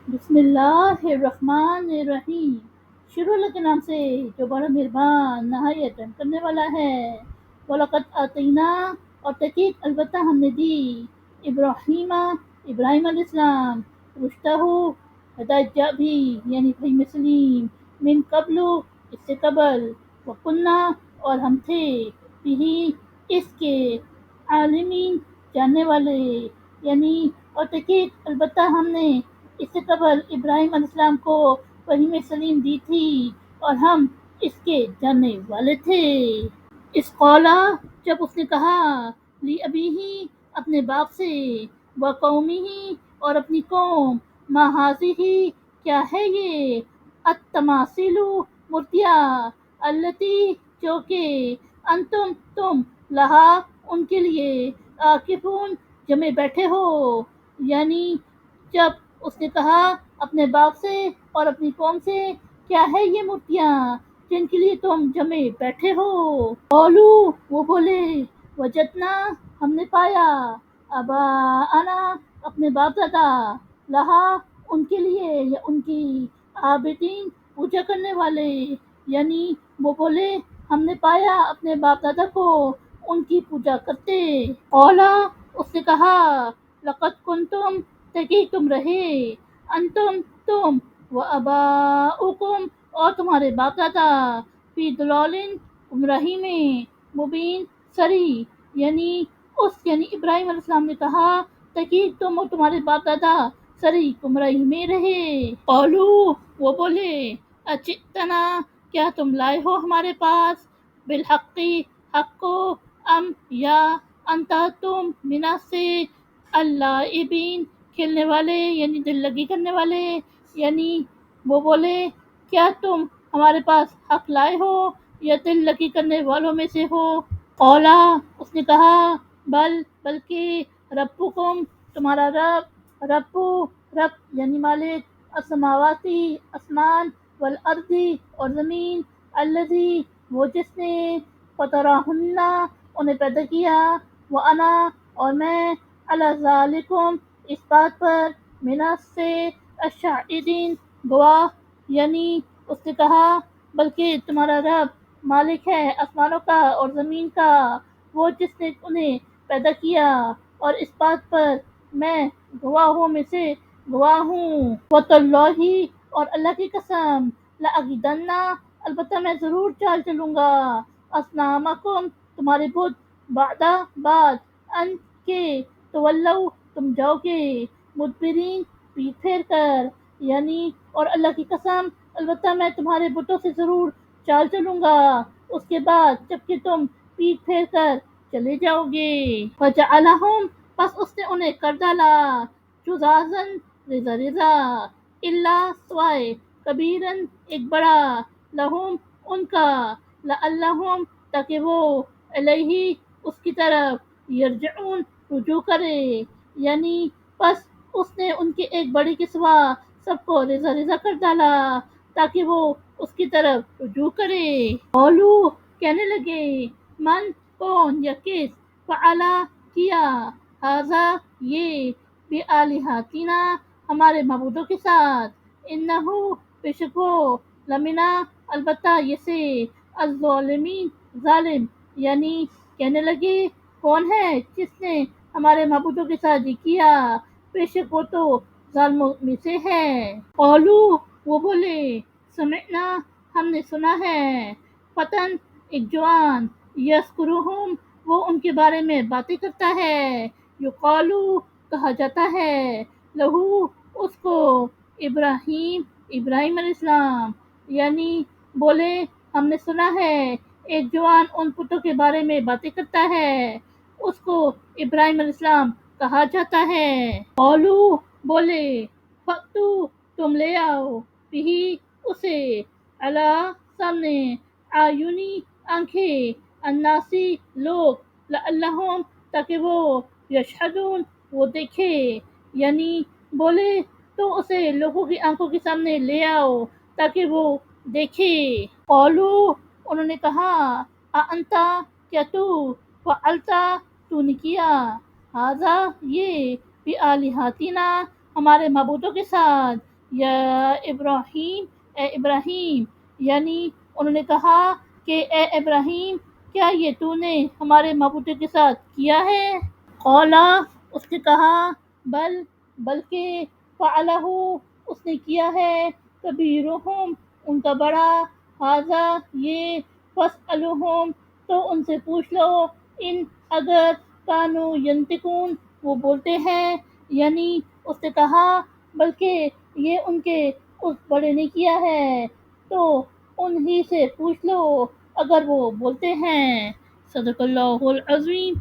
بسم اللہ الرحمن الرحیم۔ شروع اللہ کے نام سے جو بڑا مہربان نہایت رحم کرنے والا ہے۔ وَلَقَدْ آتَيْنَا، اور تحقیق البتہ ہم نے دی، ابراہیم علیہ السلام، رشتہ ہدایت بھی یعنی فہم سلیم، من قبل اس سے قبل، وَكُنَّا اور ہم تھے، بھی اس کے، عالمین جاننے والے، یعنی اور تحقیق البتہ ہم نے اس سے قبل ابراہیم علیہ السلام کو فہیم سلیم دی تھی اور ہم اس کے جاننے والے تھے۔ اس قولا، جب اس نے کہا، لی ابی ہی اپنے باپ سے، و قومی ہی اور اپنی قوم، ما حاضی ہی کیا ہے یہ، التماثیل مورتیاں، التی جو کہ، انتم تم، لہا ان کے لیے، عاکفون جمے بیٹھے ہو، یعنی جب اس نے کہا اپنے باپ سے اور اپنی قوم سے، کیا ہے یہ مورتیاں جن کے لیے تم جمے بیٹھے ہو؟ قولو وہ بولے، وجدنا ہم نے پایا، آباءنا اپنے باپ دادا، لہا ان کے لیے یا ان کی، عابدین پوجا کرنے والے، یعنی وہ بولے ہم نے پایا اپنے باپ دادا کو ان کی پوجا کرتے۔ قولا اس نے کہا، لقد کنتم تحقیق تم رہے، انتم تم، و آباؤکم اور تمہارے باپ دادا، فی ضلال گمراہی میں، مبین سری، یعنی ابراہیم علیہ السلام نے کہا تحقیق تم اور تمہارے باپ دادا سری گمراہی میں رہے۔ قولو وہ بولے، اجئتنا کیا تم لائے ہو ہمارے پاس، بالحق حق کو، ام یا، انتا تم، منا سے، اللاعبین کھیلنے والے یعنی دل لگی کرنے والے، یعنی وہ بولے کیا تم ہمارے پاس حق لائے ہو یا دل لگی کرنے والوں میں سے ہو؟ قولا اس نے کہا، بلکہ، ربکم تمہارا رب، رب یعنی مالک، السماواتی آسمان، والارضی اور زمین، الذی وہ جس نے، فطرہن انہیں پیدا کیا، وانا اور میں، علی ذالکم اس بات پر، منا سے، الشاہدین گواہ، یعنی اس نے کہا بلکہ تمہارا رب مالک ہے آسمانوں کا اور زمین کا، وہ جس نے انہیں پیدا کیا، اور اس بات پر میں گواہوں میں سے گواہ ہوں۔ وَتَاللَّہِ اور اللہ کی قسم، لَأَكِیدَنَّ البتہ میں ضرور چال چلوں گا، اصنامکم تمہارے بت، بعد ان کے، تولوا تم جاؤ گے، مدبرین پیٹ پھیر کر، یعنی اور اللہ کی قسم البتہ میں تمہارے بتوں سے ضرور چال چلوں گا اس کے بعد جبکہ تم پیٹ پھیر کر چلے جاؤ گے۔ فَجَعَلَهُمْ پس اس نے انہیں کر ڈالا، جُذَاذًا ریزہ ریزہ، الا سوائے، کبیراً ایک بڑا، لہم ان کا، لعلہم تاکہ وہ، الیہ اس کی طرف، یرجعون رجوع کرے، یعنی پس اس نے ان کے ایک بڑے کے سوا سب کو ریزہ ریزہ کر ڈالا تاکہ وہ اس کی طرف رجوع کرے۔ قولو کہنے لگے، من کون یا کس، فعلا کیا، ھذا یہ، بآلہتنا ہمارے معبودوں کے ساتھ، انہ بے شک وہ، لمنا البتہ یہ سے، الظالمین ظالم، یعنی کہنے لگے کون ہے جس نے ہمارے معبودوں کے ساتھ یہ کیا، بے شک وہ تو ظالموں میں سے ہے۔ قولو وہ بولے، سمعنا ہم نے سنا ہے، فتن ایک جوان، یذکرہم وہ ان کے بارے میں باتیں کرتا ہے، یقالو کہا جاتا ہے، لہو اس کو، ابراہیم علیہ السلام، یعنی بولے ہم نے سنا ہے ایک جوان ان پتوں کے بارے میں باتیں کرتا ہے، اس کو ابراہیم علیہ السلام کہا جاتا ہے۔ قولو بولے، فأتو تم لے آؤ، بھی اسے، علی سامنے، اعینی آنکھیں، الناسی لوگ، لعلہم تاکہ وہ، یشہدون وہ دیکھے، یعنی بولے تو اسے لوگوں کی آنکھوں کے سامنے لے آؤ تاکہ وہ دیکھے۔ قولو انہوں نے کہا، اانتا کیا تو، فعلتا تو نے کیا، ھذا یہ، بآلہتنا ہمارے معبودوں کے ساتھ، یا ابراہیم، اے ابراہیم، یعنی انہوں نے کہا کہ اے ابراہیم، کیا یہ تو نے ہمارے معبود کے ساتھ کیا ہے؟ قولا، اس نے کہا، بل، بلکہ، فعلہ، اس نے کیا ہے، کبیرہم، ان کا بڑا، ھذا، یہ، فاسألوہم، تو ان سے پوچھ لو، ان، اگر، کانوا ینطقون، وہ بولتے ہیں، یعنی اس نے کہا بلکہ یہ ان کے اس بڑے نے کیا ہے، تو انہی سے پوچھ لو اگر وہ بولتے ہیں۔ صدق اللہ العظیم۔